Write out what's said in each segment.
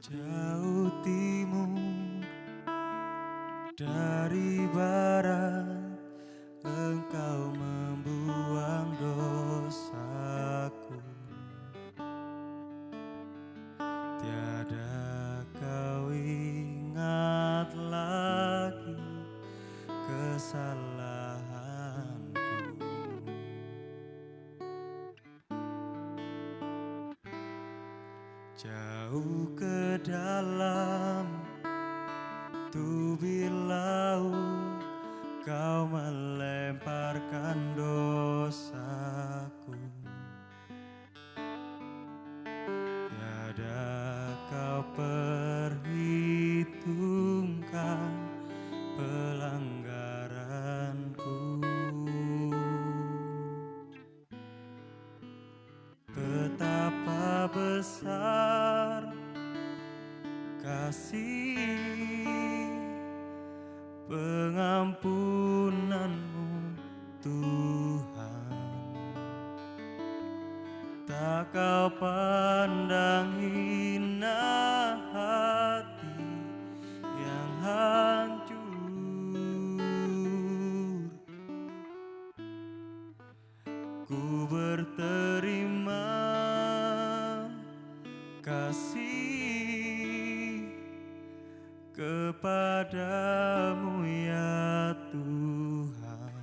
Jauh timur dari barat, Engkau membuang dosaku. Tiada kau ingat lagi kesalahanku. Jauh ke dalam tubir laut, kau melemparkan dosaku. Tiada kau perhitungkan pelanggaranku. Betapa besar kasih pengampunanmu, Tuhan. Tak kau pandang hina hati yang hancur. Ku berterima kasih kepadamu ya Tuhan.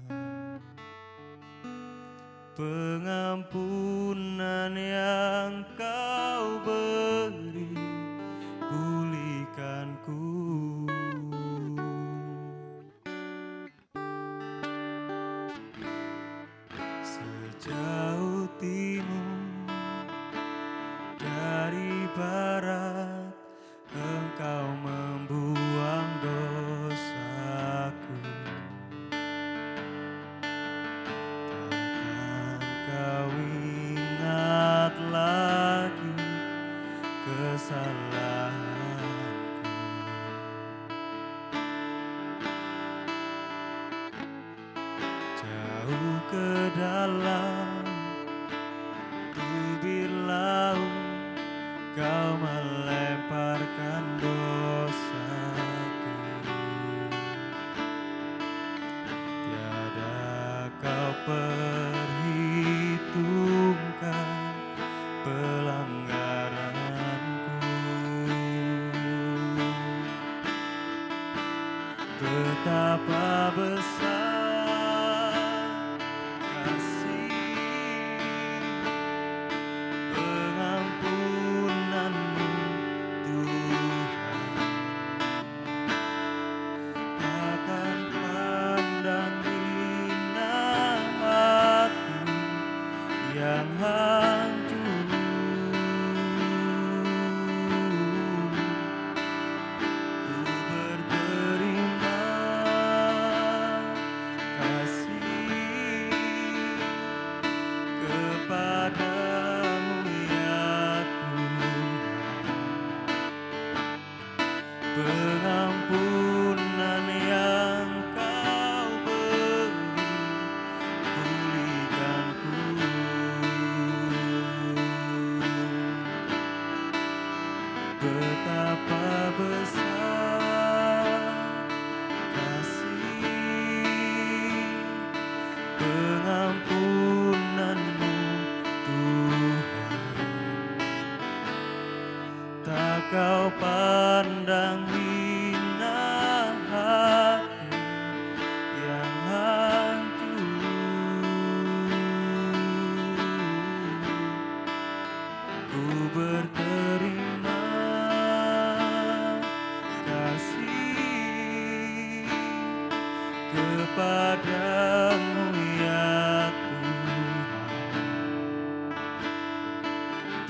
Pengampunan yang kau beri, pulihkanku. Sejauh timur dari barat, Engkau membuang dosaku. Takkan kau ingat lagi kesalahanku. Jauh ke dalam tubir laut, kau melemparkan dosaku. Tiada kau perhitungkan pelanggaranku. Betapa besar kasih pengampunanmu, Tuhan. Takkan pandang hina hati yang hancur. Ku berterima kasih kepadamu ya Tuhan. Pengampunan yang kau beri, pulihkanku. Betapa besar kasih pengampunanmu, Tuhan. Tak kau pandang hina hati yang hancur. Ku berterima kasih kepadamu ya Tuhan.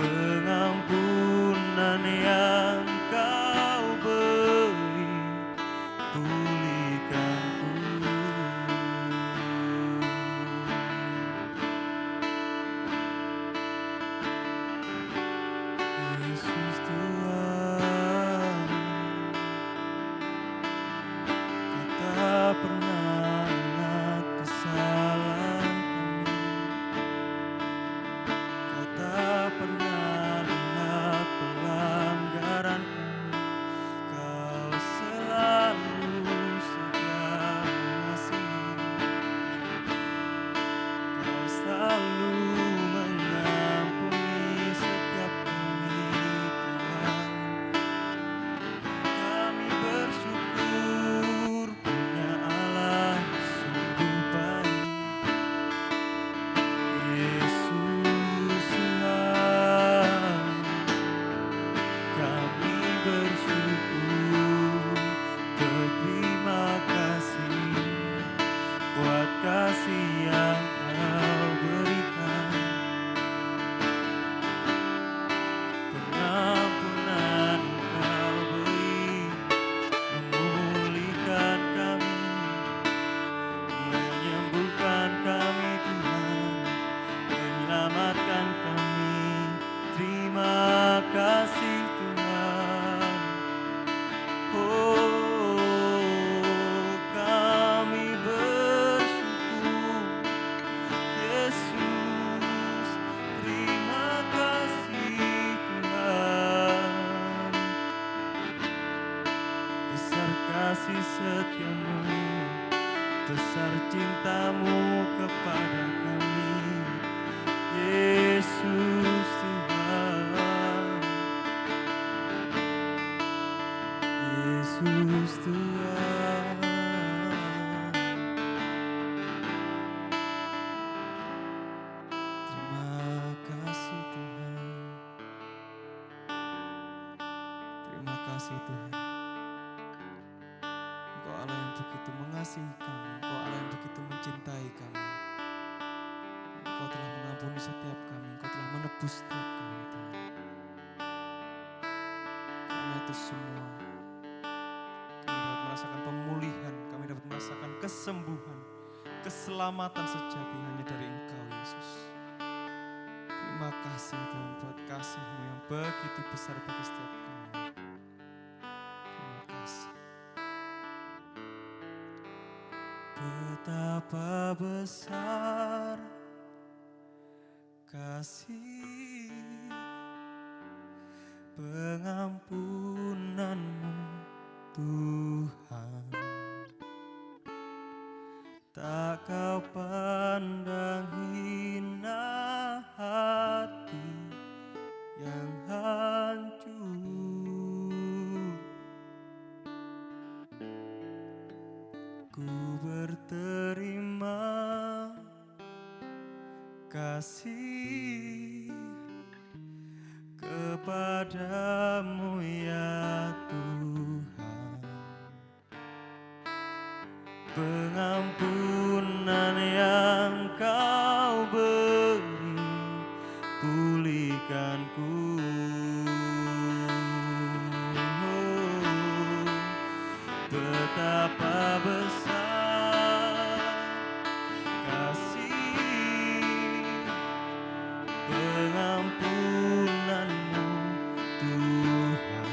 Pengampunan yang kau beri, pulihkanku. Yesus. setiamu, besar cintamu kepada kami, Yesus Tuhan, Yesus Tuhan. Terima kasih Tuhan, terima kasih Tuhan. Engkau Allah yang begitu mengasihi kami, Engkau Allah yang begitu mencintai kami. Engkau telah mengampuni setiap kami, Engkau telah menebus setiap kami Tuhan. Karena itu semua kami dapat merasakan pemulihan, kami dapat merasakan kesembuhan, keselamatan sejati hanya dari Engkau Yesus. Terima kasih Tuhan buat kasih-Mu yang begitu besar bagi setiap kami. Terima kasih. Betapa besar kasih pengampunan-Mu Tuhan, tak Kau pandang hina hati yang hancur. Ku berterima kasih kepadamu ya Tuhan, pengampunan yang Kau beri, pulihkanku. Betapa besar kasih pengampunan-Mu Tuhan,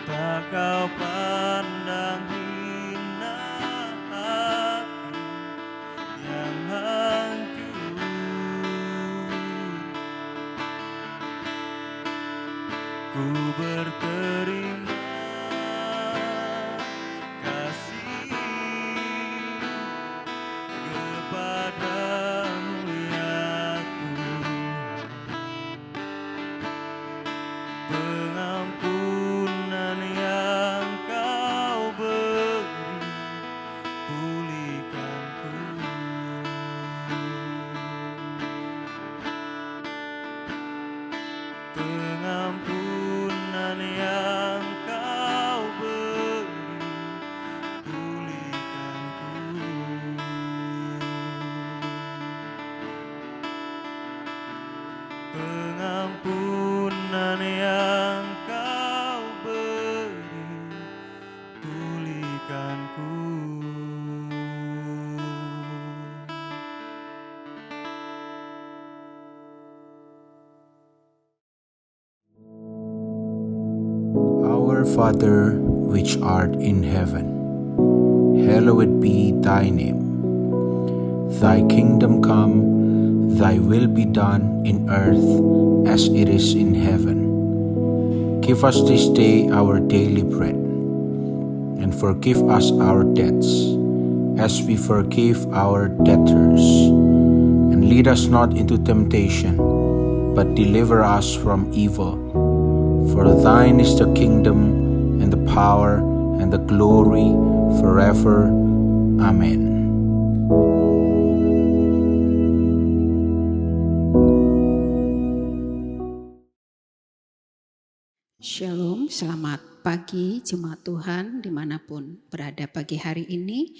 tak Kau pandang hina hati yang hancur. Ku berterima kasih kepadamu ya Tuhan, pengampunan yang Kau beri, pulihkanku. Pengampunan yang Kau beri, pulihkanku. Pengampunan yang Kau beri, pulihkanku. Our Father, which art in heaven, hallowed be thy name. Thy kingdom come, thy will be done in earth as it is in heaven. Give us this day our daily bread, and forgive us our debts, as we forgive our debtors. And lead us not into temptation, but deliver us from evil. For thine is the kingdom, and the power, and the glory, forever. Amen. Shalom, selamat pagi jemaat Tuhan dimanapun berada pagi hari ini.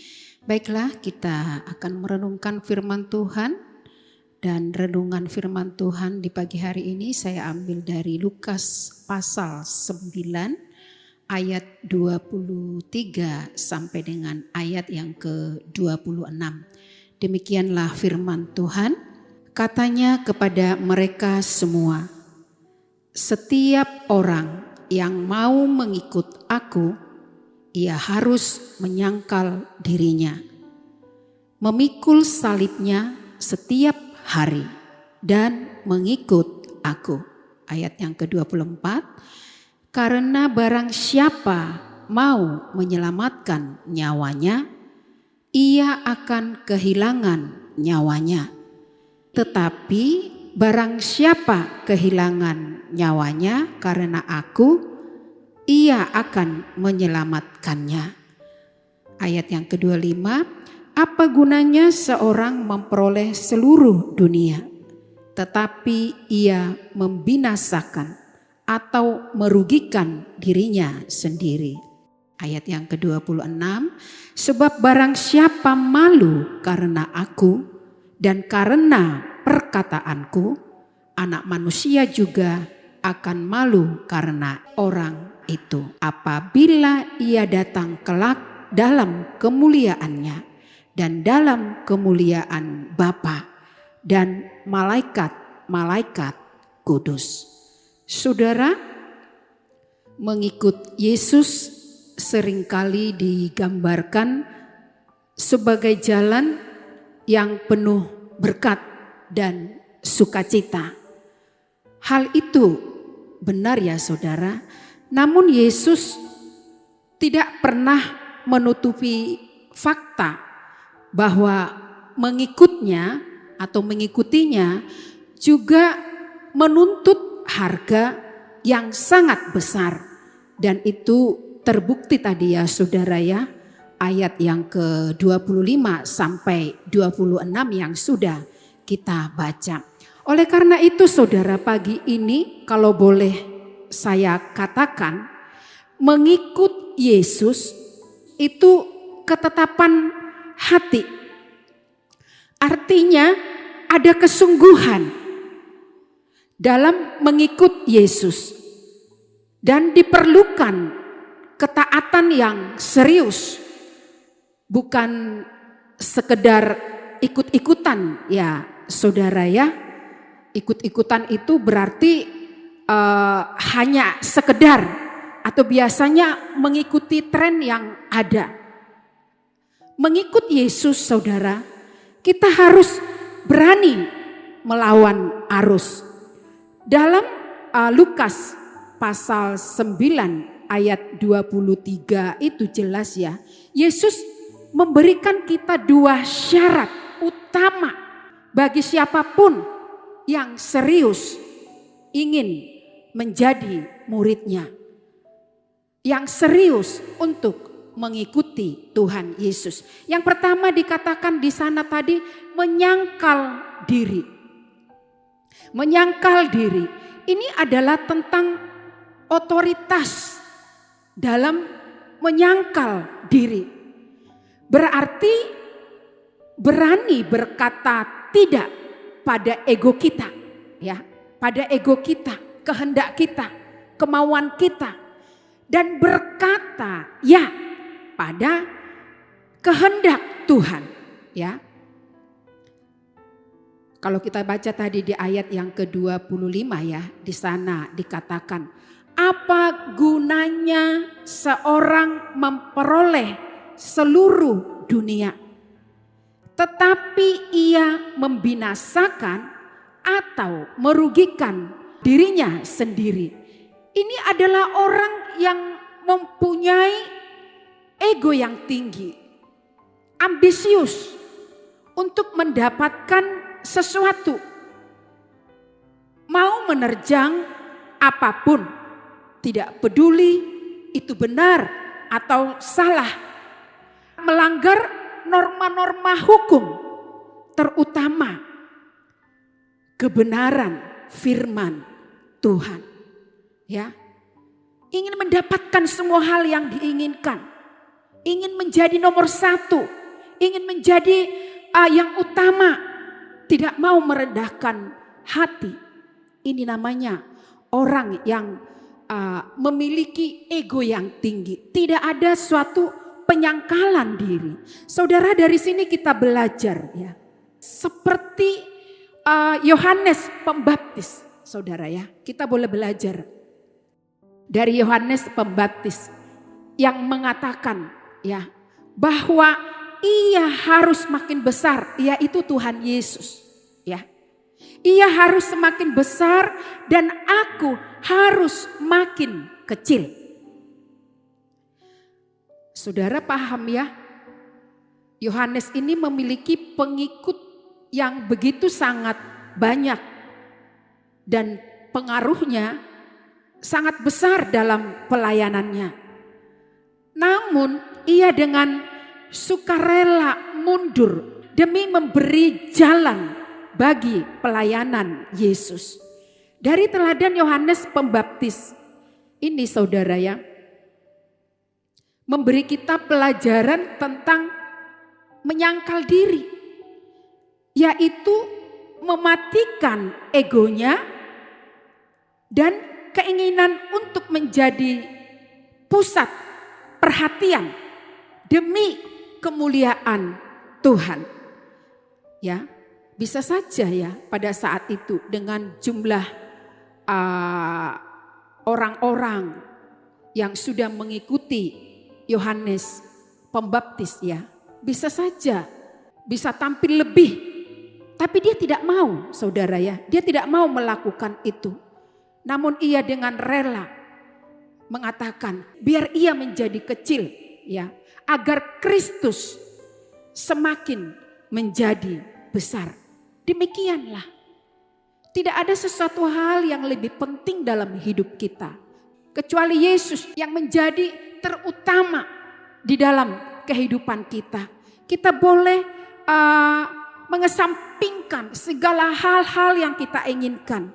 Baiklah, kita akan merenungkan firman Tuhan. Dan renungan firman Tuhan di pagi hari ini saya ambil dari Lukas pasal 9 ayat 23 sampai dengan ayat yang ke-26. Demikianlah firman Tuhan. Katanya kepada mereka semua, setiap orang yang mau mengikut aku, ia harus menyangkal dirinya, memikul salibnya setiap hari dan mengikut aku. Ayat yang ke-24, karena barang siapa mau menyelamatkan nyawanya, ia akan kehilangan nyawanya. Tetapi barang siapa kehilangan nyawanya karena aku, ia akan menyelamatkannya. Ayat yang ke-25, apa gunanya seorang memperoleh seluruh dunia, tetapi ia membinasakan atau merugikan dirinya sendiri. Ayat yang ke-26, sebab barang siapa malu karena aku dan karena perkataanku, anak manusia juga akan malu karena orang itu apabila ia datang kelak dalam kemuliaannya dan dalam kemuliaan Bapa dan malaikat-malaikat kudus. Saudara, mengikut Yesus seringkali digambarkan sebagai jalan yang penuh berkat dan sukacita. Hal itu benar ya saudara, namun Yesus tidak pernah menutupi fakta bahwa mengikutnya atau mengikutinya juga menuntut harga yang sangat besar. Dan itu terbukti tadi ya saudara ya, ayat yang ke-25 sampai 26 yang sudah kita baca. Oleh karena itu saudara, pagi ini kalau boleh saya katakan, mengikut Yesus itu ketetapan hati. Artinya ada kesungguhan dalam mengikut Yesus dan diperlukan ketaatan yang serius, bukan sekedar ikut-ikutan ya saudara ya. Ikut-ikutan itu berarti hanya sekedar atau biasanya mengikuti tren yang ada. Mengikut Yesus saudara, kita harus berani melawan arus. Dalam Lukas pasal 9 ayat 23 itu jelas ya, Yesus memberikan kita dua syarat utama bagi siapapun yang serius ingin menjadi muridnya, yang serius untuk mengikuti Tuhan Yesus. Yang pertama dikatakan di sana tadi, menyangkal diri. Menyangkal diri ini adalah tentang otoritas dalam menyangkal diri. Berarti berani berkata tidak pada ego kita, ya, pada ego kita, kehendak kita, kemauan kita, dan berkata ya pada kehendak Tuhan, ya. Kalau kita baca tadi di ayat yang ke-25 ya, di sana dikatakan, apa gunanya seorang memperoleh seluruh dunia, tetapi ia membinasakan atau merugikan dirinya sendiri. Ini adalah orang yang mempunyai ego yang tinggi, ambisius untuk mendapatkan sesuatu, mau menerjang apapun, tidak peduli itu benar atau salah, melanggar norma-norma hukum, terutama kebenaran firman Tuhan, ya. Ingin mendapatkan semua hal yang diinginkan, ingin menjadi nomor satu, ingin menjadi yang utama, tidak mau merendahkan hati. Ini namanya orang yang memiliki ego yang tinggi, tidak ada suatu penyangkalan diri. Saudara, dari sini kita belajar ya. Seperti Yohanes Pembaptis, saudara ya. Kita boleh belajar dari Yohanes Pembaptis yang mengatakan ya bahwa ia harus makin besar, yaitu Tuhan Yesus, ya. Ia harus semakin besar dan aku harus makin kecil. Saudara paham ya, Yohanes ini memiliki pengikut yang begitu sangat banyak dan pengaruhnya sangat besar dalam pelayanannya. Namun ia dengan sukarela mundur demi memberi jalan bagi pelayanan Yesus. Dari teladan Yohanes Pembaptis ini saudara ya, memberi kita pelajaran tentang menyangkal diri, yaitu mematikan egonya dan keinginan untuk menjadi pusat perhatian demi kemuliaan Tuhan. Ya, bisa saja ya pada saat itu dengan jumlah orang-orang yang sudah mengikuti Yohanes Pembaptis ya, bisa saja bisa tampil lebih, tapi dia tidak mau saudara ya, dia tidak mau melakukan itu. Namun ia dengan rela mengatakan biar ia menjadi kecil ya, agar Kristus semakin menjadi besar. Demikianlah. Tidak ada sesuatu hal yang lebih penting dalam hidup kita kecuali Yesus yang menjadi terutama di dalam kehidupan kita. Kita boleh mengesampingkan segala hal-hal yang kita inginkan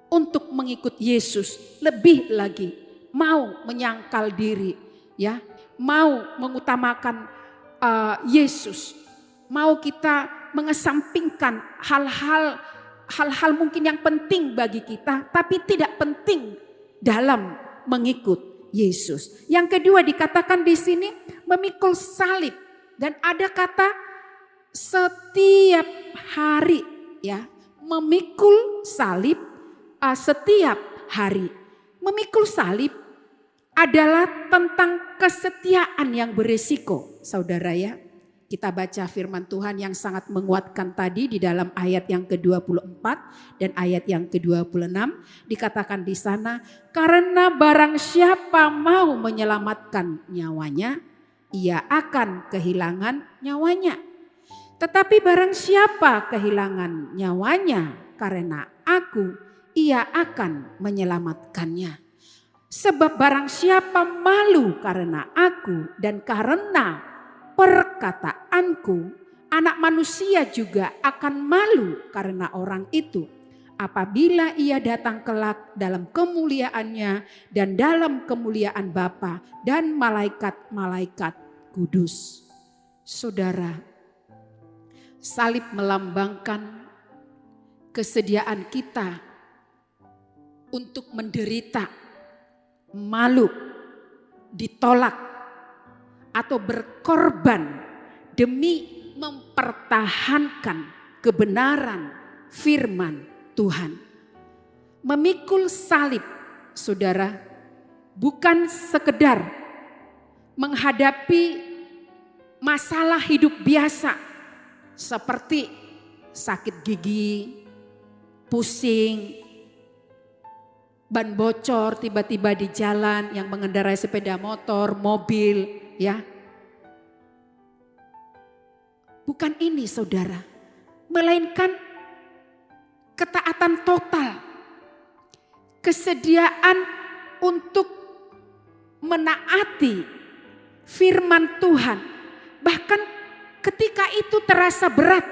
untuk mengikut Yesus. Lebih lagi mau menyangkal diri ya, mau mengutamakan Yesus, mau kita mengesampingkan hal-hal mungkin yang penting bagi kita, tapi tidak penting dalam mengikut Yesus. Yang kedua dikatakan di sini memikul salib, dan ada kata setiap hari ya, memikul salib setiap hari. Memikul salib adalah tentang kesetiaan yang berisiko, saudara ya. Kita baca firman Tuhan yang sangat menguatkan tadi di dalam ayat yang ke-24 dan ayat yang ke-26. Dikatakan di sana, karena barang siapa mau menyelamatkan nyawanya, ia akan kehilangan nyawanya. Tetapi barang siapa kehilangan nyawanya karena aku, ia akan menyelamatkannya. Sebab barang siapa malu karena aku dan karena perkataanku, anak manusia juga akan malu karena orang itu apabila ia datang kelak dalam kemuliaannya dan dalam kemuliaan Bapa dan malaikat-malaikat kudus. Saudara, salib melambangkan kesediaan kita untuk menderita, malu, ditolak, atau berkorban demi mempertahankan kebenaran firman Tuhan. Memikul salib, saudara, bukan sekedar menghadapi masalah hidup biasa seperti sakit gigi, pusing, ban bocor tiba-tiba di jalan, yang mengendarai sepeda motor, mobil, ya. Bukan ini saudara, melainkan ketaatan total, kesediaan untuk menaati firman Tuhan, bahkan ketika itu terasa berat,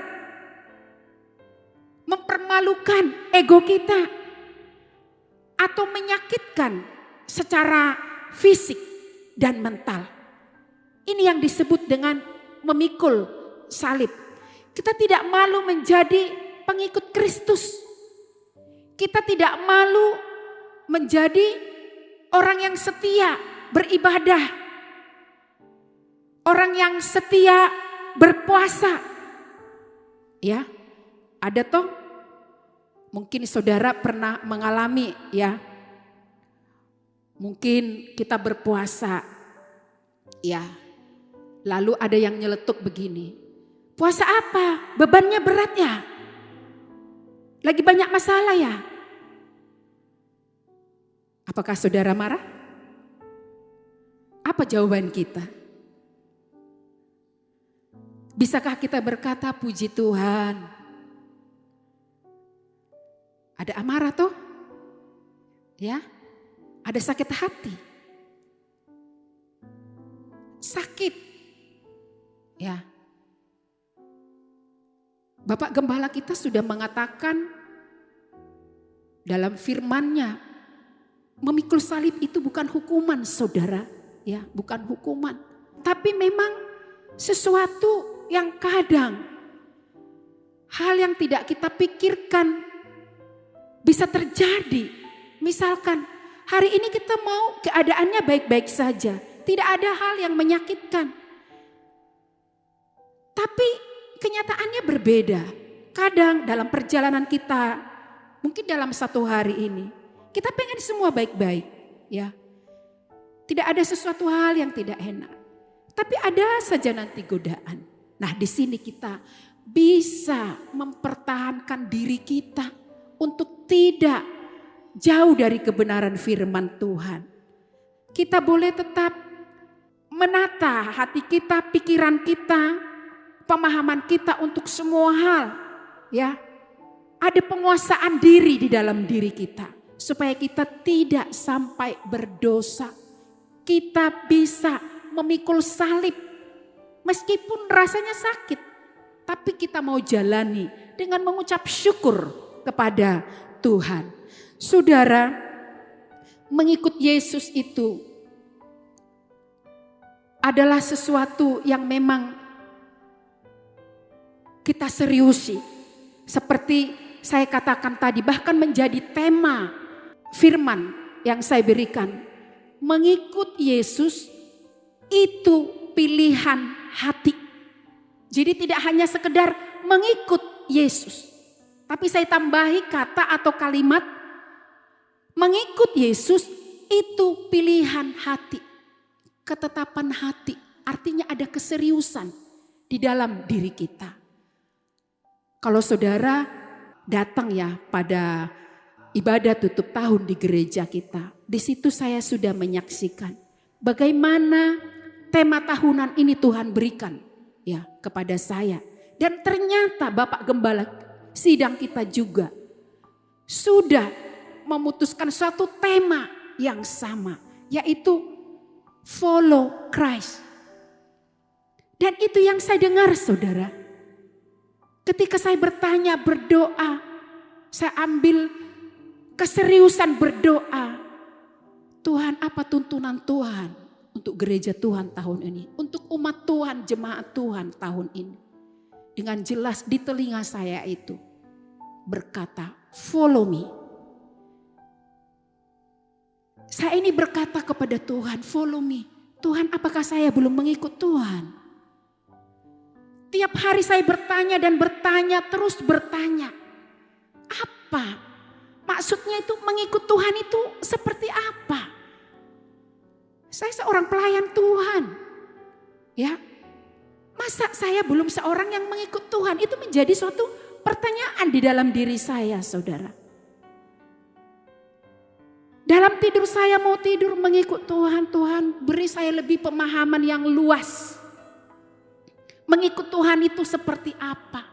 mempermalukan ego kita, atau menyakitkan secara fisik dan mental. Ini yang disebut dengan memikul salib. Kita tidak malu menjadi pengikut Kristus. Kita tidak malu menjadi orang yang setia beribadah. Orang yang setia berpuasa. Ya, ada toh? Mungkin saudara pernah mengalami ya. Mungkin kita berpuasa. Ya. Lalu ada yang nyeletuk begini. Puasa apa? Bebannya berat ya? Lagi banyak masalah ya? Apakah saudara marah? Apa jawaban kita? Bisakah kita berkata puji Tuhan? Ada amarah toh? Ya, ada sakit hati. Sakit. Ya. Bapak Gembala kita sudah mengatakan dalam firman-Nya, memikul salib itu bukan hukuman, saudara. Ya, bukan hukuman. Tapi memang sesuatu yang kadang hal yang tidak kita pikirkan bisa terjadi. Misalkan hari ini kita mau keadaannya baik-baik saja, tidak ada hal yang menyakitkan. Tapi kenyataannya berbeda. Kadang dalam perjalanan kita, mungkin dalam satu hari ini, kita pengen semua baik-baik, ya. Tidak ada sesuatu hal yang tidak enak. Tapi ada saja nanti godaan. Nah, di sini kita bisa mempertahankan diri kita untuk tidak jauh dari kebenaran firman Tuhan. Kita boleh tetap menata hati kita, pikiran kita, pemahaman kita untuk semua hal, ya. Ada penguasaan diri di dalam diri kita supaya kita tidak sampai berdosa. Kita bisa memikul salib meskipun rasanya sakit, tapi kita mau jalani dengan mengucap syukur kepada Tuhan. Saudara, mengikut Yesus itu adalah sesuatu yang memang kita seriusi. Seperti saya katakan tadi, bahkan menjadi tema firman yang saya berikan. Mengikut Yesus itu pilihan hati. Jadi tidak hanya sekedar mengikut Yesus. Tapi saya tambahi kata atau kalimat, mengikut Yesus itu pilihan hati. Ketetapan hati, artinya ada keseriusan di dalam diri kita. Kalau saudara datang ya pada ibadah tutup tahun di gereja kita, di situ saya sudah menyaksikan bagaimana tema tahunan ini Tuhan berikan ya kepada saya. Dan ternyata Bapak Gembala sidang kita juga sudah memutuskan suatu tema yang sama, yaitu follow Christ. Dan itu yang saya dengar, saudara. Ketika saya bertanya, berdoa, saya ambil keseriusan berdoa. Tuhan, apa tuntunan Tuhan untuk gereja Tuhan tahun ini? Untuk umat Tuhan, jemaat Tuhan tahun ini. Dengan jelas di telinga saya itu berkata, follow me. Saya ini berkata kepada Tuhan, follow me. Tuhan, apakah saya belum mengikut Tuhan? Tiap hari saya bertanya dan bertanya, terus bertanya. Apa? Maksudnya itu mengikut Tuhan itu seperti apa? Saya seorang pelayan Tuhan. Ya. Masa saya belum seorang yang mengikut Tuhan? Itu menjadi suatu pertanyaan di dalam diri saya, saudara. Dalam tidur saya mau tidur mengikut Tuhan. Tuhan beri saya lebih pemahaman yang luas. Mengikut Tuhan itu seperti apa?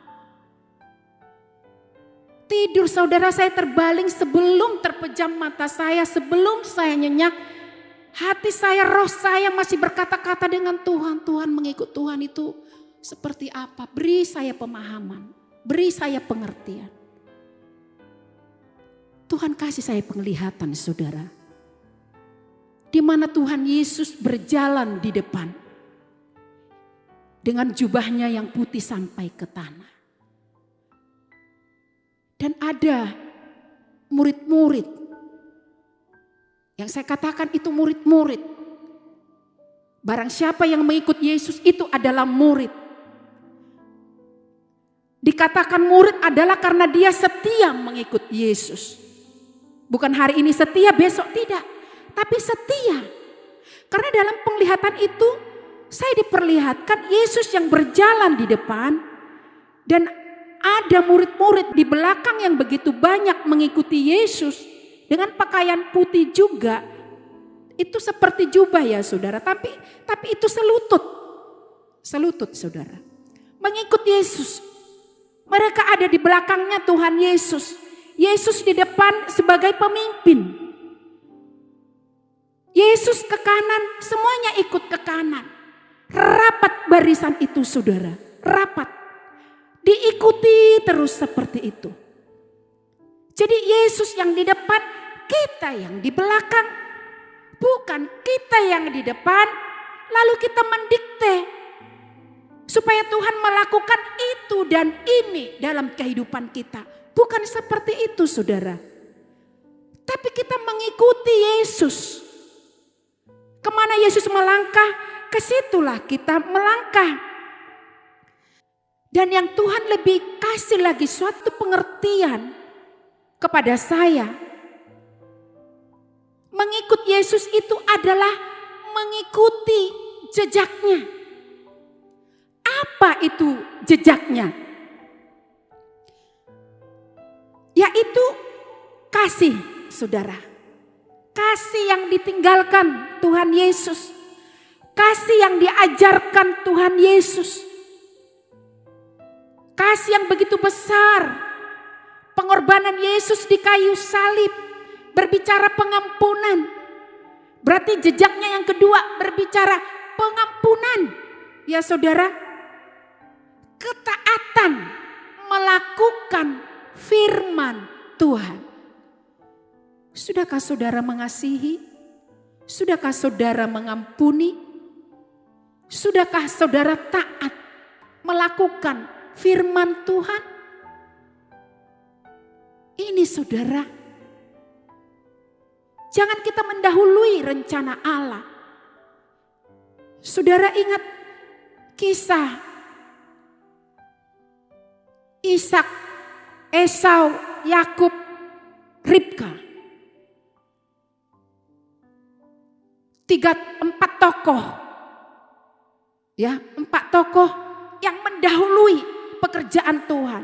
Tidur saudara saya terbaling sebelum terpejam mata saya, sebelum saya nyenyak. Hati saya, roh saya masih berkata-kata dengan Tuhan. Tuhan, mengikut Tuhan itu seperti apa? Beri saya pemahaman, beri saya pengertian. Tuhan kasih saya penglihatan, saudara. Di mana Tuhan Yesus berjalan di depan. Dengan jubahnya yang putih sampai ke tanah. Dan ada murid-murid. Yang saya katakan itu murid-murid. Barang siapa yang mengikut Yesus itu adalah murid. Dikatakan murid adalah karena dia setia mengikut Yesus. Bukan hari ini setia, besok tidak. Tapi setia. Karena dalam penglihatan itu saya diperlihatkan Yesus yang berjalan di depan. Dan ada murid-murid di belakang yang begitu banyak mengikuti Yesus. Dengan pakaian putih juga. Itu seperti jubah ya saudara. Tapi itu selutut. Selutut saudara. mengikut Yesus. Mereka ada di belakangnya Tuhan Yesus. Yesus di depan sebagai pemimpin. Yesus ke kanan, semuanya ikut ke kanan. Rapat barisan itu saudara, rapat. Diikuti terus seperti itu. Jadi Yesus yang di depan, kita yang di belakang. Bukan kita yang di depan, lalu kita mendikte. Supaya Tuhan melakukan itu dan ini dalam kehidupan kita. Bukan seperti itu saudara. Tapi kita mengikuti Yesus. Kemana Yesus melangkah, ke situlah kita melangkah. Dan yang Tuhan lebih kasih lagi suatu pengertian kepada saya. Mengikut Yesus itu adalah mengikuti jejaknya. Apa itu jejaknya? Yaitu kasih, saudara. Kasih yang ditinggalkan Tuhan Yesus. Kasih yang diajarkan Tuhan Yesus. Kasih yang begitu besar. Pengorbanan Yesus di kayu salib. Berbicara pengampunan. Berarti jejaknya yang kedua berbicara pengampunan. Ya saudara. Ketaatan melakukan firman Tuhan. Sudahkah saudara mengasihi? Sudahkah saudara mengampuni? Sudahkah saudara taat melakukan firman Tuhan? Ini saudara. Jangan kita mendahului rencana Allah. Saudara ingat kisah Ishak, Esau, Yakub, Ribka. 4 tokoh. Ya, 4 tokoh yang mendahului pekerjaan Tuhan.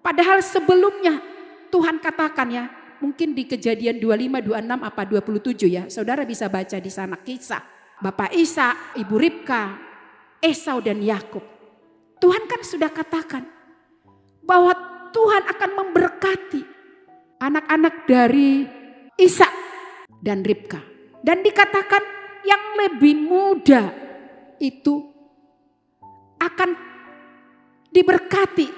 Padahal sebelumnya Tuhan katakan ya, mungkin di Kejadian 25, 26 apa 27 ya. Saudara bisa baca di sana kisah Bapak Ishak, Ibu Ribka, Esau dan Yakub. Tuhan kan sudah katakan bahwa Tuhan akan memberkati anak-anak dari Ishak dan Ribka. Dan dikatakan yang lebih muda itu akan diberkati.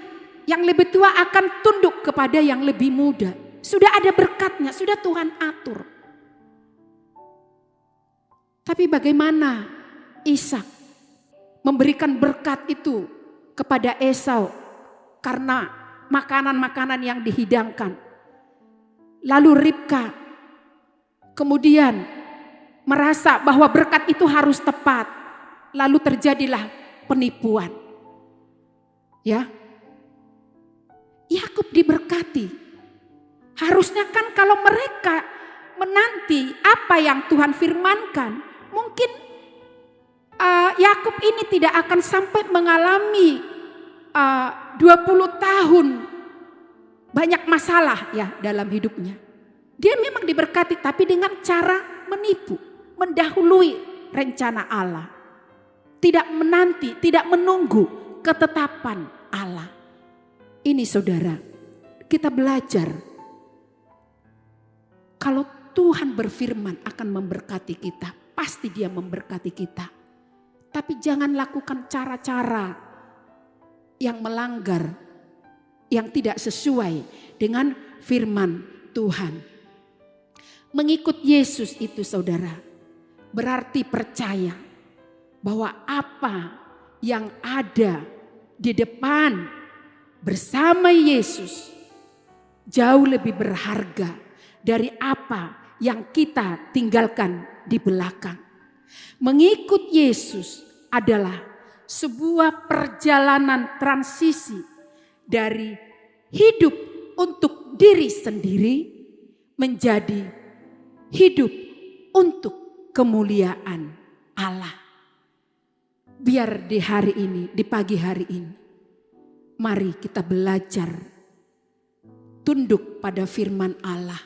Yang lebih tua akan tunduk kepada yang lebih muda. Sudah ada berkatnya, sudah Tuhan atur. Tapi bagaimana Ishak memberikan berkat itu kepada Esau karena makanan-makanan yang dihidangkan. Lalu Ribka kemudian merasa bahwa berkat itu harus tepat. Lalu terjadilah penipuan. Ya. Yakub diberkati. Harusnya kan kalau mereka menanti apa yang Tuhan firmankan, mungkin Yakub ini tidak akan sampai mengalami 20 tahun banyak masalah ya dalam hidupnya. Dia memang diberkati tapi dengan cara menipu, mendahului rencana Allah. Tidak menanti, tidak menunggu ketetapan Allah. Ini saudara, kita belajar. Kalau Tuhan berfirman akan memberkati kita, pasti Dia memberkati kita. Tapi jangan lakukan cara-cara yang melanggar, yang tidak sesuai dengan firman Tuhan. Mengikut Yesus itu saudara, berarti percaya bahwa apa yang ada di depan bersama Yesus jauh lebih berharga dari apa yang kita tinggalkan di belakang. Mengikut Yesus adalah sebuah perjalanan transisi dari hidup untuk diri sendiri menjadi hidup untuk kemuliaan Allah. Biar di hari ini, di pagi hari ini, mari kita belajar tunduk pada firman Allah,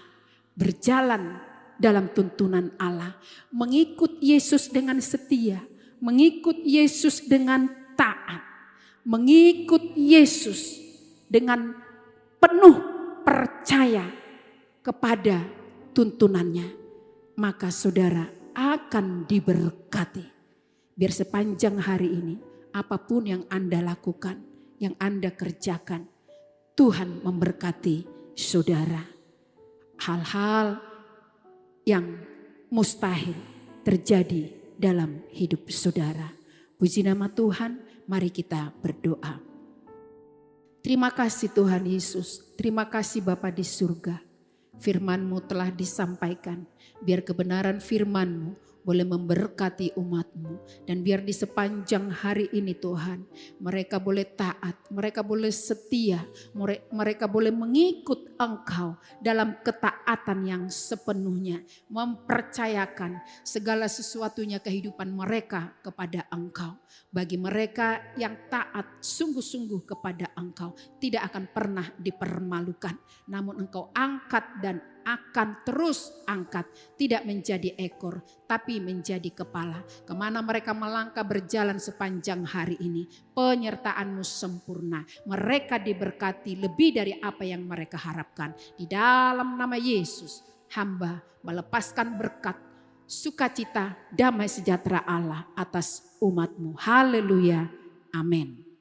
berjalan dalam tuntunan Allah, mengikut Yesus dengan setia, mengikut Yesus dengan taat, mengikut Yesus dengan penuh percaya kepada tuntunannya, maka saudara akan diberkati. Biar sepanjang hari ini apapun yang Anda lakukan, yang Anda kerjakan, Tuhan memberkati saudara. Hal-hal yang mustahil terjadi dalam hidup saudara. Puji nama Tuhan, mari kita berdoa. Terima kasih Tuhan Yesus, terima kasih Bapa di surga. Firman-Mu telah disampaikan, biar kebenaran Firman-Mu boleh memberkati umat-Mu. Dan biar di sepanjang hari ini Tuhan, mereka boleh taat, mereka boleh setia, mereka boleh mengikut Engkau dalam ketaatan yang sepenuhnya. Mempercayakan segala sesuatunya kehidupan mereka kepada Engkau. Bagi mereka yang taat sungguh-sungguh kepada Engkau, tidak akan pernah dipermalukan. Namun Engkau angkat dan akan terus angkat, tidak menjadi ekor tapi menjadi kepala. Kemana mereka melangkah berjalan sepanjang hari ini, penyertaan-Mu sempurna. Mereka diberkati lebih dari apa yang mereka harapkan. Di dalam nama Yesus, hamba melepaskan berkat, sukacita, damai sejahtera Allah atas umat-Mu. Haleluya, amin.